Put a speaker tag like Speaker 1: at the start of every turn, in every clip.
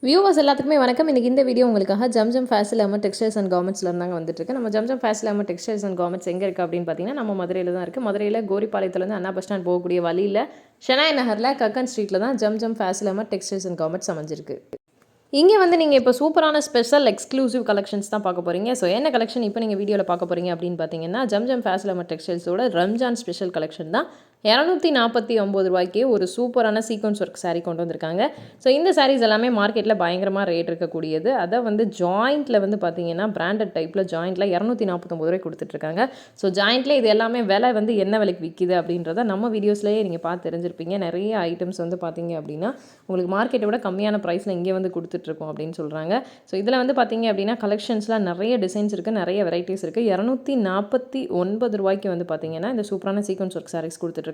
Speaker 1: Viewers எல்லாத்துக்குமே வணக்கம். இன்றைக்கி இந்த வீடியோ உங்களுக்காக Jamjam fashion Amar textiles and கார்மெண்ட்ஸில் இருந்தாங்க வந்துட்டுருக்கு. நம்ம Jamjam fashion Amar textiles and garments எங்கே இருக்குது அப்படின்னு பார்த்தீங்கன்னா நம்ம மதுரையில் தான் இருக்குது. மதுரையில் கோரிப்பாளையத்துலேருந்து அண்ணா பஸ் ஸ்டாண்ட் போகக்கூடிய வழியில் ஷெனாய் நகரில் கக்கன் ஸ்ட்ரீட்டில் தான் Zamzam fashion Amar textiles and garments அமைஞ்சிருக்கு. இங்கே வந்து நீங்கள் இப்போ சூப்பரான ஸ்பெஷல் எக்ஸ்க்ளூசிவ் கலெக்ஷன்ஸ் தான் பார்க்க போகிறீங்க. ஸோ என்ன கலெக்ஷன் இப்போ நீங்கள் வீடியோவில் பார்க்க போகிறீங்க அப்படின்னு பார்த்தீங்கன்னா ஜம்ஜம் ஃபேஷன் அமர் டெக்ஸ்டைல்ஸோட ரம்ஜான் ஸ்பெஷல் கலெக்ஷன் தான். 249 ரூபாய்க்கே ஒரு சூப்பரான சீக்வன்ஸ் ஒர்க் சாரீ கொண்டு வந்திருக்காங்க. ஸோ இந்த சாரீஸ் எல்லாமே மார்க்கெட்டில் பயங்கரமாக ரேட் இருக்கக்கூடியது. அதை வந்து ஜாயிண்ட்டில் வந்து பார்த்தீங்கன்னா பிராண்டட் டைப்பில் ஜாயிண்ட்டில் 249 ரூபாய் கொடுத்துட்ருக்காங்க. ஸோ ஜாயிண்ட்டில் இது எல்லாமே விலை வந்து என்ன விலைக்கு விற்கிது அப்படின்றத நம்ம வீடியோஸ்லேயே நீங்கள் பார்த்து தெரிஞ்சிருப்பீங்க. நிறைய ஐட்டம்ஸ் வந்து பார்த்தீங்க அப்படின்னா உங்களுக்கு மார்க்கெட்டை விட கம்மியான ப்ரைஸில் இங்கே வந்து கொடுத்துட்ருக்கோம் அப்படின்னு சொல்கிறாங்க. ஸோ இதில் வந்து பார்த்தீங்க அப்படின்னா கலெக்ஷன்ஸ்லாம் நிறைய டிசைன்ஸ் இருக்குது, நிறைய வெரைட்டிஸ் இருக்குது. 249 ரூபாய்க்கு வந்து பார்த்தீங்கன்னா இந்த சூப்பரான சீக்வன்ஸ் ஒர்க் சாரீஸ் கொடுத்துட்ருக்காங்க.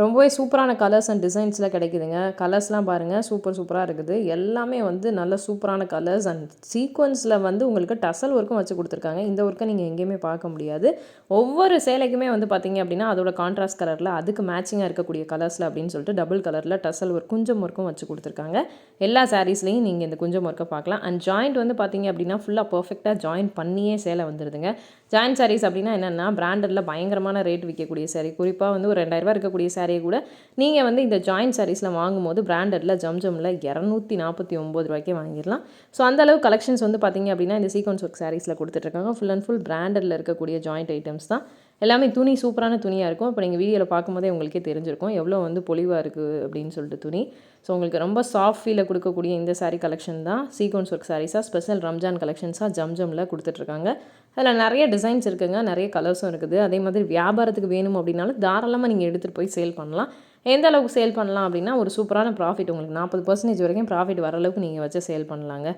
Speaker 1: ரொம்பவே சூப்பரான கலர்ஸ் அண்ட் டிசைன்ஸில் கிடைக்குதுங்க. கலர்ஸ்லாம் பாருங்கள், சூப்பராக இருக்குது. எல்லாமே வந்து நல்ல சூப்பரான கலர்ஸ் அண்ட் சீக்வன்ஸில் வந்து உங்களுக்கு டசல் ஒர்க்கும் வச்சு கொடுத்துருக்காங்க. இந்த ஒர்க்கை நீங்கள் எங்கேயுமே பார்க்க முடியாது. ஒவ்வொரு சேலைக்குமே வந்து பார்த்தீங்க அப்படின்னா அதோட கான்ட்ராஸ்ட் கலரில் அதுக்கு மேட்சிங்காக இருக்கக்கூடிய கலர்ஸில் அப்படின்னு சொல்லிட்டு டபுள் கலரில் டசல் ஒர்க் குஞ்சம் ஒர்க்கும் வச்சு கொடுத்துருக்காங்க. எல்லா சாரீஸ்லையும் நீங்கள் இந்த குஞ்சம் ஒர்க்கை பார்க்கலாம். அண்ட் ஜாயிண்ட் வந்து பார்த்தீங்க அப்படின்னா ஃபுல்லாக பர்ஃபெக்டாக ஜாயின் பண்ணியே சேலை வந்துடுதுங்க. ஜாயிண்ட் சாரீஸ் அப்படின்னா என்னென்னா பிராண்டடில் பயங்கரமான ரேட் விற்கக்கூடிய சாரீ, குறிப்பாக வந்து ஒரு 2000 இருக்கக்கூடிய சாரியை கூட நீங்கள் வந்து இந்த ஜாயிண்ட் சாரீஸில் வாங்கும்போது பிராண்டடில் ஜம்ஜமில் 249 ரூபாய்க்கே வாங்கிடலாம். ஸோ அந்தளவு கலெக்ஷன்ஸ் வந்து பார்த்தீங்க அப்படின்னா இந்த சீக்வன்ஸ் ஒர்க் சாரீஸில் கொடுத்துட்ருக்காங்க. ஃபுல் அண்ட் ஃபுல் பிராண்டடில் இருக்கக்கூடிய ஜாயிண்ட் ஐட்டம்ஸ் தான். எல்லாமே துணி சூப்பரான துணியாக இருக்கும். இப்போ நீங்கள் வீடியோவில் பார்க்கும்போதே உங்களுக்கே தெரிஞ்சிருக்கும் எவ்வளோ வந்து பொலிவாக இருக்குது அப்படின்னு சொல்லிட்டு துணி. ஸோ உங்களுக்கு ரொம்ப சாஃப்ட் ஃபீலை கொடுக்கக்கூடிய இந்த சாரீ கலெக்ஷன் தான் சீக்வன்ஸ் ஒர்க் சாரீஸாக ஸ்பெஷல் ரம்ஜான் கலெக்ஷன்ஸாக ஜம்ஜமில் கொடுத்துட்ருக்காங்க. அதில் நிறைய டிசைன்ஸ் இருக்குங்க, நிறைய கலர்ஸும் இருக்குது. அதே மாதிரி வியாபாரத்துக்கு வேணும் அப்படின்னாலும் தாராளமாக நீங்கள் எடுத்துகிட்டு போய் சேல் பண்ணலாம். எந்த அளவுக்கு சேல் பண்ணலாம் அப்படின்னா ஒரு சூப்பரான ப்ராஃபிட் உங்களுக்கு 40% வரைக்கும் ப்ராஃபிட் வர அளவுக்கு நீங்கள் வச்சு சேல் பண்ணலாங்க.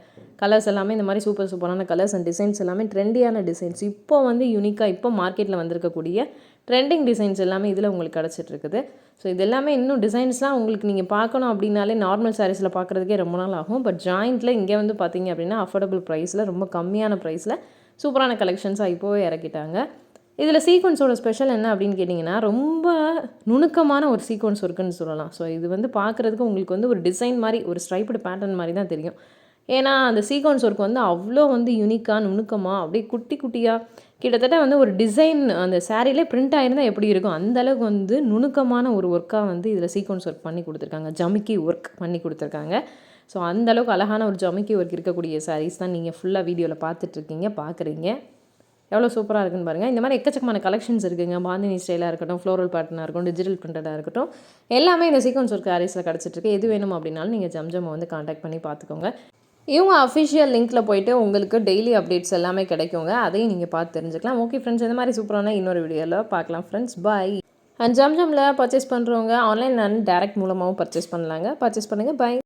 Speaker 1: கலர்ஸ் எல்லாமே இந்த மாதிரி சூப்பரான கலர்ஸ் அண்ட் டிசைன்ஸ் எல்லாமே ட்ரெண்டியான டிசைன்ஸ், இப்போ வந்து யூனிக்காக இப்போ மார்க்கெட்டில் வந்திருக்கக்கூடிய ட்ரெண்டிங் டிசைன்ஸ் எல்லாமே இதில் உங்களுக்கு கிடச்சிட்ருக்குது. ஸோ இது எல்லாமே இன்னும் டிசைன்ஸ்லாம் உங்களுக்கு நீங்கள் பார்க்கணும் அப்படின்னாலே நார்மல் சாரீஸில் பார்க்குறதுக்கே ரொம்ப நாள் ஆகும். பட் ஜாயிண்ட்டில் இங்கே வந்து பார்த்தீங்க அப்படின்னா அஃபோர்டபுள் ப்ரைஸில் ரொம்ப கம்மியான ப்ரைஸில் சூப்பரான கலெக்ஷன்ஸாக இப்போவே இறக்கிட்டாங்க. இதில் சீக்வன்ஸோட ஸ்பெஷல் என்ன அப்படின்னு கேட்டிங்கன்னா ரொம்ப நுணுக்கமான ஒரு சீக்வன்ஸ் ஒர்க்குன்னு சொல்லலாம். ஸோ இது வந்து பார்க்குறதுக்கு உங்களுக்கு வந்து ஒரு டிசைன் மாதிரி ஒரு ஸ்ட்ரைப்டு பேட்டர்ன் மாதிரி தான் தெரியும். ஏன்னா அந்த சீக்வன்ஸ் ஒர்க் வந்து அவ்வளோ வந்து யூனிக்காக நுணுக்கமாக அப்படியே குட்டியாக கிட்டத்தட்ட வந்து ஒரு டிசைன் அந்த சாரீலே பிரிண்ட் ஆகிருந்தால் எப்படி இருக்கும் அந்தளவுக்கு வந்து நுணுக்கமான ஒரு ஒர்க்காக வந்து இதில் சீக்வன்ஸ் ஒர்க் பண்ணி கொடுத்துருக்காங்க, ஜமிக்கி ஒர்க் பண்ணி கொடுத்துருக்காங்க. ஸோ அந்தளவுக்கு அழகான ஒரு ஜமிக்கி ஒர்க் இருக்கக்கூடிய சாரீஸ் தான் நீங்கள் ஃபுல்லாக வீடியோவில் பார்க்குறீங்க. எவ்வளோ சூப்பராக இருக்குன்னு பாருங்கள். இந்த மாதிரி எக்கச்சக்கமான கலெக்ஷன்ஸ் இருக்குங்க. பாந்தினி ஸ்டைலாக இருக்கட்டும், ஃப்ளோரல் பேட்டர்னாக இருக்கட்டும், டிஜிட்டல் பிரிண்டடாக இருக்கட்டும், எல்லாமே இந்த சீக்வன்ஸ் ஒர்க் சாரீஸில் கிடச்சிட்ருக்கு. எது வேணும் அப்படின்னாலும் நீங்கள் ஜம்ஜம் வந்து காண்டாக்ட் பண்ணி பார்த்துக்கோங்க. இவங்க அஃபிஷியல் லிங்க்கில் போய்ட்டு உங்களுக்கு டெய்லி அப்டேட்ஸ் எல்லாமே கிடைக்குங்க. அதையும் நீங்கள் பார்த்து தெரிஞ்சுக்கலாம். ஓகே ஃப்ரெண்ட்ஸ், இந்த மாதிரி சூப்பரான இன்னொரு வீடியோவில் பார்க்கலாம் ஃப்ரெண்ட்ஸ். பாய். அண்ட் ஜம்ஜமில் பர்ச்சேஸ் பண்ணுறவங்க ஆன்லைன் அண்ட் டேரக்ட் மூலமாகவும் பர்ச்சேஸ் பண்ணலாங்க. பர்ச்சேஸ் பண்ணுங்கள். பாய்.